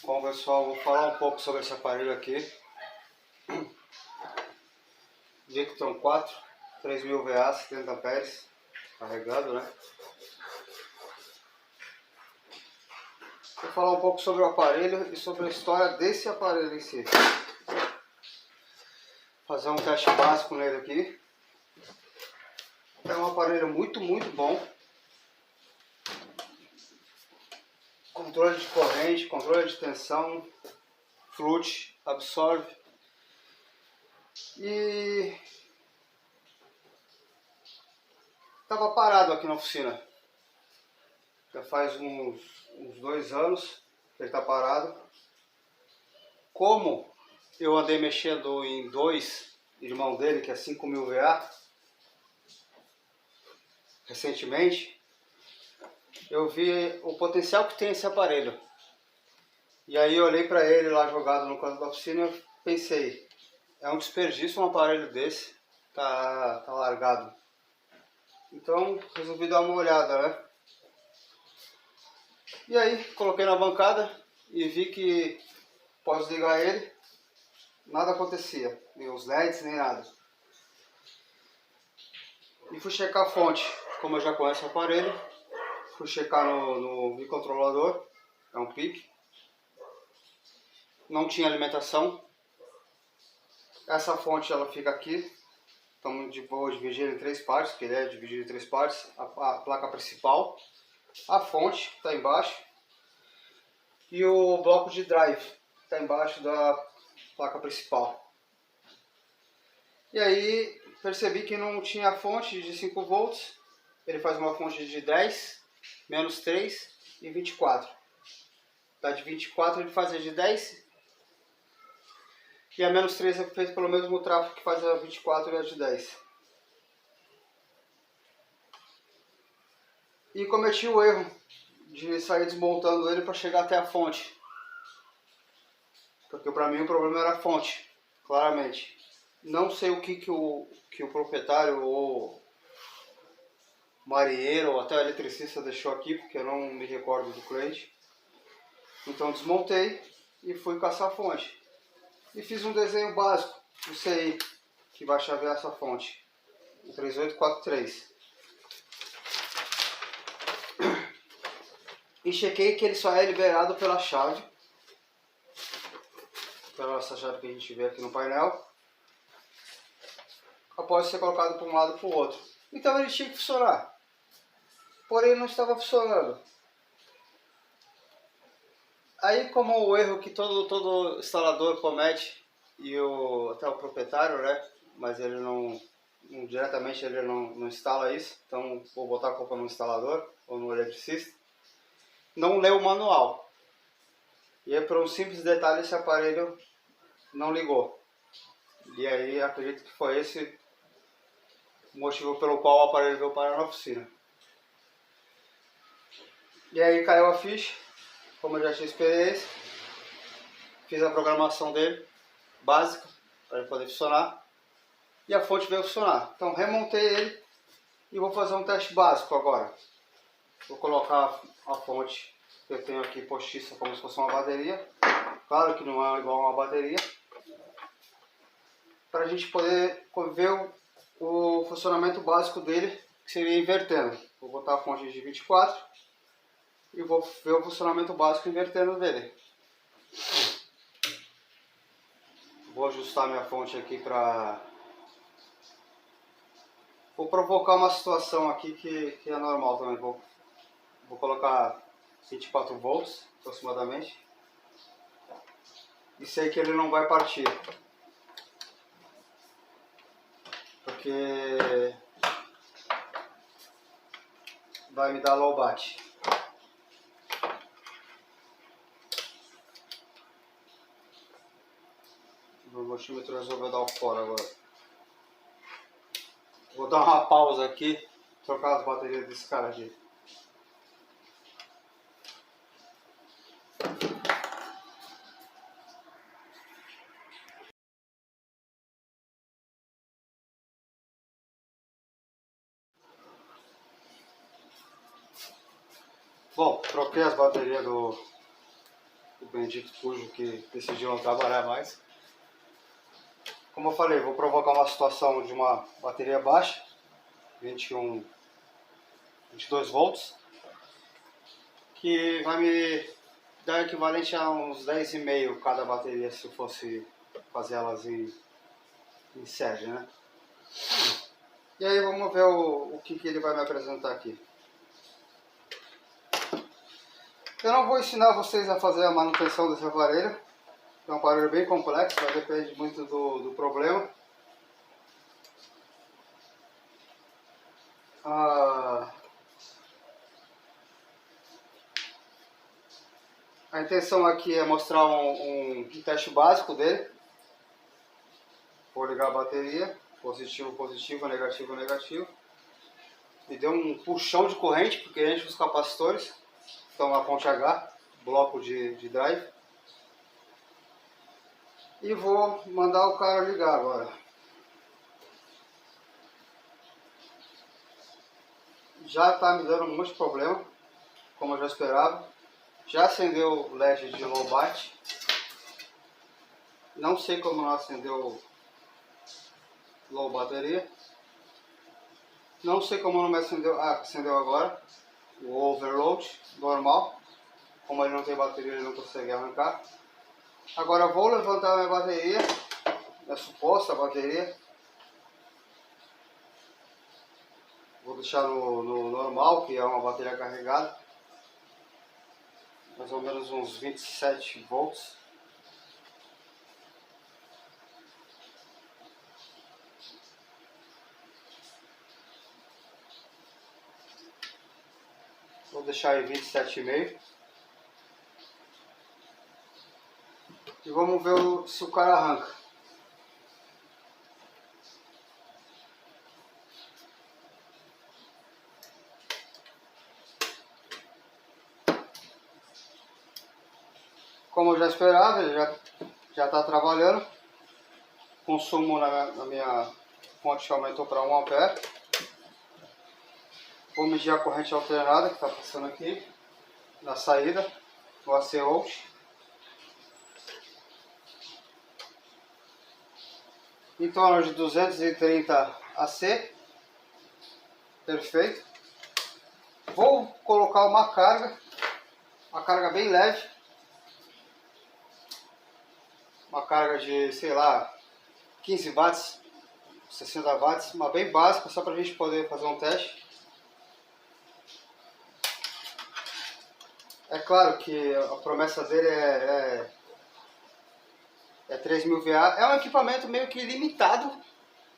Bom pessoal, vou falar um pouco sobre esse aparelho aqui. Victron 4, 3000 VA, 70 amperes, carregado, né? Vou falar um pouco sobre o aparelho e sobre a história desse aparelho em si. Fazer um teste básico nele aqui. É um aparelho muito bom. Controle de corrente, controle de tensão, flute, absorve. E estava parado aqui na oficina. Já faz uns 2 anos que ele está parado. Como eu andei mexendo em dois irmãos dele, que é 5000 VA, recentemente, eu vi o potencial que tem esse aparelho. E aí eu olhei para ele lá jogado no canto da oficina e pensei, é um desperdício um aparelho desse, tá largado. Então resolvi dar uma olhada, né? E aí coloquei na bancada e vi que após ligar ele, nada acontecia, nem os LEDs, nem nada. E fui checar a fonte, como eu já conheço o aparelho, fui checar no microcontrolador, é um PIC, não tinha alimentação. Essa fonte ela fica aqui, então vou dividir em 3 partes, que ele é dividido em 3 partes, a placa principal, a fonte que está embaixo e o bloco de drive que está embaixo da placa principal. E aí percebi que não tinha fonte de 5 volts, ele faz uma fonte de 10, menos 3 e 24. Tá, de 24 ele fazia de 10 e a menos 3 é feito pelo mesmo tráfego que faz a 24 e a de 10. E cometi o erro de sair desmontando ele para chegar até a fonte. Porque para mim o problema era a fonte, claramente. Não sei o que o proprietário ou marinheiro ou até o eletricista deixou aqui, porque eu não me recordo do cliente. Então desmontei e fui caçar a fonte. E fiz um desenho básico do CI, que vai chavear essa fonte, o 3843. E chequei que ele só é liberado pela chave, pela essa chave que a gente vê aqui no painel, após ser colocado para um lado e para o outro. Então ele tinha que funcionar, porém não estava funcionando. Aí, como o erro que todo instalador comete, e até o proprietário, né, mas ele diretamente ele não instala isso, então vou botar a culpa no instalador ou no eletricista, não leu o manual. E aí, por um simples detalhe, esse aparelho não ligou. E aí acredito que foi esse o motivo pelo qual o aparelho veio parar na oficina. E aí caiu a ficha, como eu já tinha experiência, fiz a programação dele, básica, para ele poder funcionar, e a fonte veio funcionar. Então remontei ele e vou fazer um teste básico agora. Vou colocar a fonte que eu tenho aqui postiça como se fosse uma bateria, claro que não é igual a uma bateria, para a gente poder ver o funcionamento básico dele, que seria invertendo. Vou botar a fonte de 24 e vou ver o funcionamento básico invertendo dele. Vou ajustar minha fonte aqui para... Vou provocar uma situação aqui que é normal também. Vou colocar 24 volts aproximadamente. E sei que ele não vai partir, porque vai me dar low bat. O multímetro resolveu dar o fora agora. Vou dar uma pausa aqui, trocar as baterias desse cara aqui. Bom, troquei as baterias do bendito cujo que decidiu não trabalhar mais. Como eu falei, vou provocar uma situação de uma bateria baixa, 22 volts, que vai me dar equivalente a uns 10,5 cada bateria se eu fosse fazer elas em série, né? E aí vamos ver o que ele vai me apresentar aqui. Eu não vou ensinar vocês a fazer a manutenção desse aparelho. É um aparelho bem complexo, vai depender muito do problema. A intenção aqui é mostrar um teste básico dele. Vou ligar a bateria, positivo, positivo, negativo, negativo. Me deu um puxão de corrente, porque enche os capacitores. Então a ponte H, bloco de drive. E vou mandar o cara ligar agora. Já está me dando um monte de problema, como eu já esperava. Já acendeu o LED de low bat. Não sei como não acendeu low bateria. Não sei como não me acendeu. Ah, acendeu agora. O overload normal. Como ele não tem bateria, ele não consegue arrancar. Agora vou levantar minha bateria, minha suposta bateria. Vou deixar no normal, que é uma bateria carregada. Mais ou menos uns 27 volts. Vou deixar em 27,5. E vamos ver se o cara arranca. Como eu já esperava, ele já está trabalhando. O consumo na minha fonte aumentou para 1 ampere. Vou medir a corrente alternada que está passando aqui na saída, no AC out. Em torno de 230 AC. Perfeito. Vou colocar uma carga bem leve. Uma carga de, sei lá, 15 watts, 60 watts, uma bem básica, só para a gente poder fazer um teste. É claro que a promessa dele é 3.000 VA. É um equipamento meio que limitado,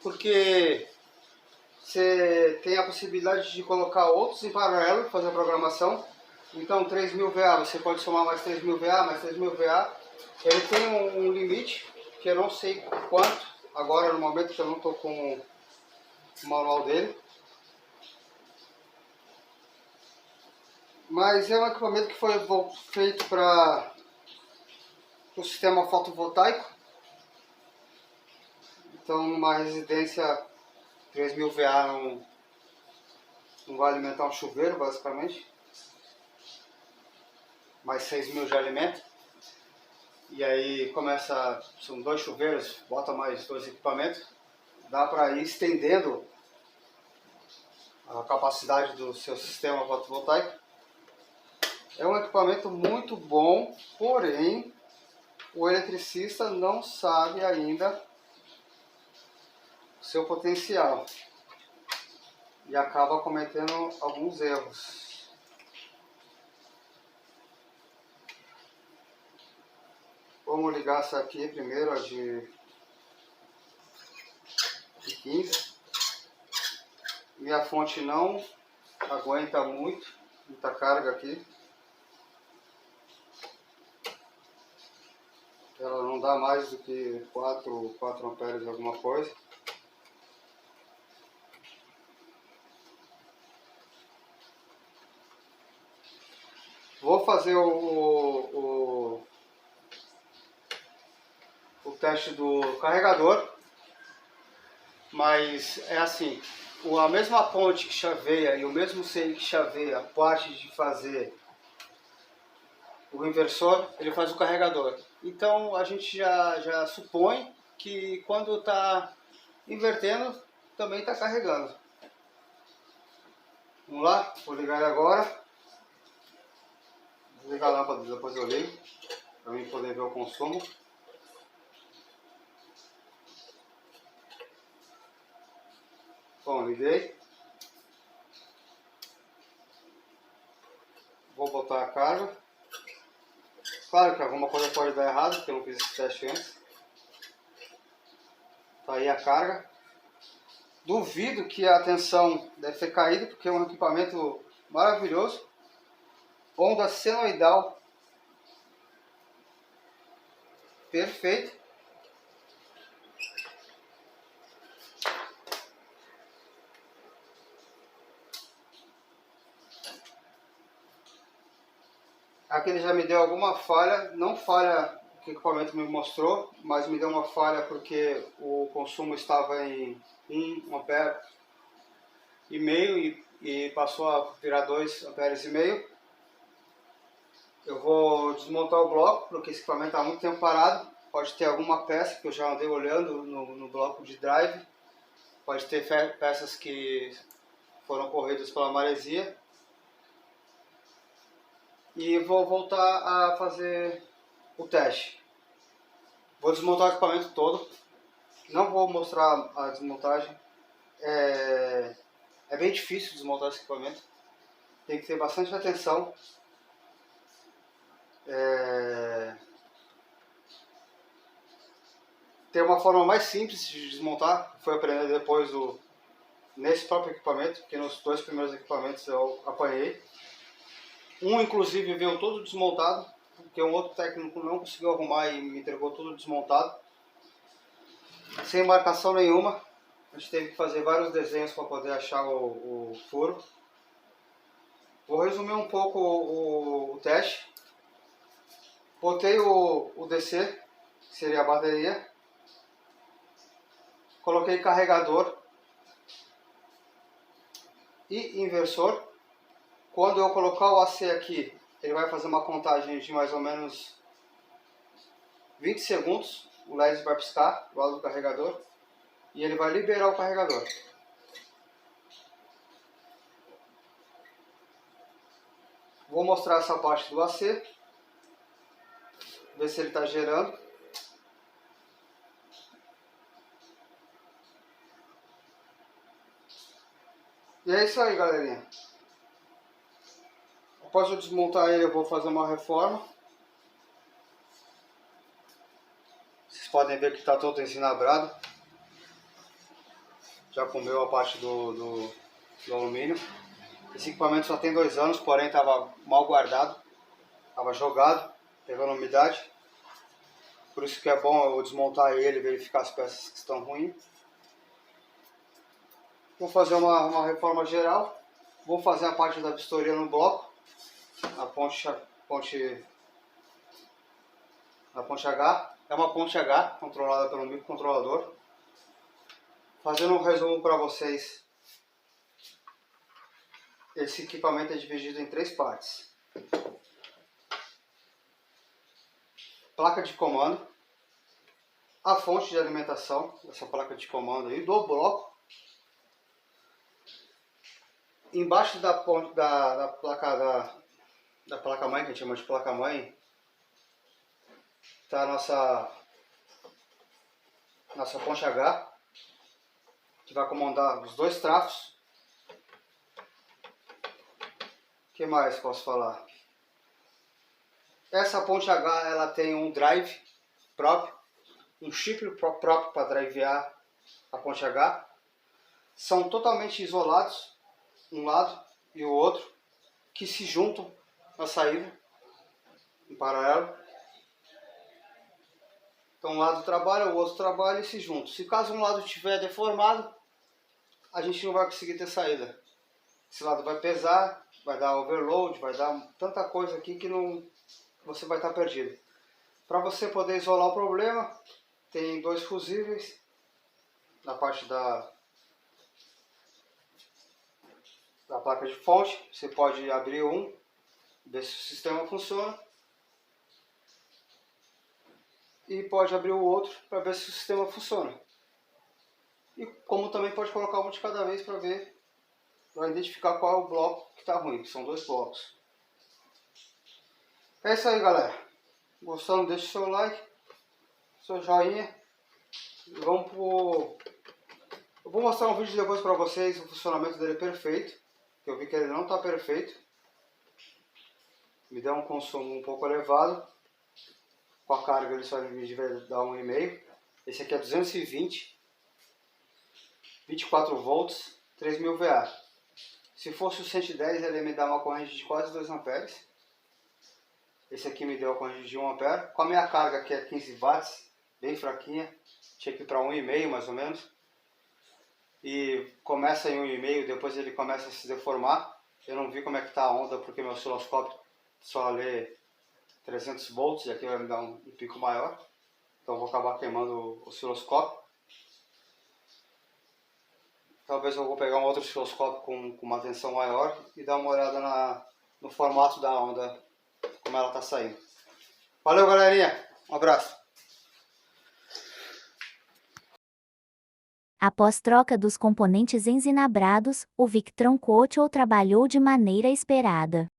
porque você tem a possibilidade de colocar outros em paralelo, fazer a programação. Então 3.000 VA, você pode somar mais 3.000 VA, mais 3.000 VA. Ele tem um limite, que eu não sei quanto, agora no momento que eu não estou com o manual dele. Mas é um equipamento que foi feito para o sistema fotovoltaico. Então numa residência 3.000 VA não vai alimentar um chuveiro basicamente. Mais 6.000 já alimenta. E aí são 2 chuveiros, bota mais 2 equipamentos. Dá para ir estendendo a capacidade do seu sistema fotovoltaico. É um equipamento muito bom, porém o eletricista não sabe ainda o seu potencial e acaba cometendo alguns erros. Vamos ligar essa aqui primeiro, a de 15. Minha fonte não aguenta muita carga aqui. Ela não dá mais do que 4 amperes alguma coisa. Vou fazer o teste do carregador, mas é assim, a mesma ponte que chaveia e o mesmo seio que chaveia a parte de fazer o inversor, ele faz o carregador. Então a gente já supõe que quando está invertendo, também está carregando. Vamos lá, vou ligar ele agora. Vou ligar a lâmpada, depois eu ligo, para mim poder ver o consumo. Bom, liguei. Vou botar a carga. Claro que alguma coisa pode dar errado, porque eu não fiz esse teste antes. Tá aí a carga. Duvido que a tensão deve ter caído, porque é um equipamento maravilhoso. Onda senoidal perfeito. Aqui ele já me deu alguma falha, não falha que o equipamento me mostrou, mas me deu uma falha porque o consumo estava em 1 ampere e meio e passou a virar 2 amperes e meio. Eu vou desmontar o bloco, porque esse equipamento está há muito tempo parado. Pode ter alguma peça que eu já andei olhando no bloco de drive. Pode ter peças que foram corridas pela maresia. E vou voltar a fazer o teste. Vou desmontar o equipamento todo. Não vou mostrar a desmontagem. É bem difícil desmontar esse equipamento. Tem que ter bastante atenção. Tem uma forma mais simples de desmontar. Foi aprender depois nesse próprio equipamento, que nos 2 primeiros equipamentos eu apanhei. Um inclusive veio todo desmontado, porque um outro técnico não conseguiu arrumar e me entregou tudo desmontado. Sem marcação nenhuma. A gente teve que fazer vários desenhos para poder achar o furo. Vou resumir um pouco o teste. Botei o DC, que seria a bateria. Coloquei carregador e inversor. Quando eu colocar o AC aqui, ele vai fazer uma contagem de mais ou menos 20 segundos. O LED vai piscar do lado do carregador e ele vai liberar o carregador. Vou mostrar essa parte do AC, ver se ele está gerando. E é isso aí, galerinha. Após eu desmontar ele, eu vou fazer uma reforma. Vocês podem ver que está todo ensinabrado. Já comeu a parte do alumínio. Esse equipamento só tem 2 anos, porém estava mal guardado. Estava jogado, pegando umidade. Por isso que é bom eu desmontar ele e verificar as peças que estão ruins. Vou fazer uma reforma geral. Vou fazer a parte da vistoria no bloco. A ponte H. É uma ponte H controlada pelo microcontrolador. Fazendo um resumo para vocês. Esse equipamento é dividido em 3 partes. Placa de comando. A fonte de alimentação dessa placa de comando aí do bloco. Embaixo da placa mãe, que a gente chama de placa mãe, está a nossa ponte H, que vai comandar os 2 trafos. O que mais posso falar? Essa ponte H ela tem um drive próprio, um chip próprio para drivear a ponte H. São totalmente isolados, um lado e o outro, que se juntam na saída, em paralelo. Então um lado trabalha, o outro trabalha e se juntam. Se caso um lado estiver deformado, a gente não vai conseguir ter saída. Esse lado vai pesar, vai dar overload, vai dar tanta coisa aqui que você vai estar perdido. Para você poder isolar o problema, tem 2 fusíveis na parte da placa de fonte. Você pode abrir um, ver se o sistema funciona. e pode abrir o outro para ver se o sistema funciona. E como também pode colocar um de cada vez para ver, para identificar qual é o bloco que está ruim, que são 2 blocos. É isso aí, galera. Gostando, deixa o seu like, seu joinha. E vamos pro... Eu vou mostrar um vídeo depois para vocês, o funcionamento dele perfeito. Que eu vi que ele não está perfeito. Me deu um consumo um pouco elevado. Com a carga ele só vai dar 1,5. Esse aqui é 220. 24 volts, 3000 VA. Se fosse o 110, ele me dá uma corrente de quase 2 amperes. Esse aqui me deu a corrente de 1 ampere. Com a minha carga, que é 15 watts, bem fraquinha, tinha que ir para 1,5 mais ou menos. E começa em 1,5, depois ele começa a se deformar. Eu não vi como é que está a onda, porque meu osciloscópio só lê 300 volts, e aqui vai me dar um pico maior. Então vou acabar queimando o osciloscópio. Talvez eu vou pegar um outro osciloscópio com uma tensão maior e dar uma olhada no formato da onda, como ela está saindo. Valeu, galerinha. Um abraço. Após troca dos componentes enzinabrados, o Victron Coach trabalhou de maneira esperada.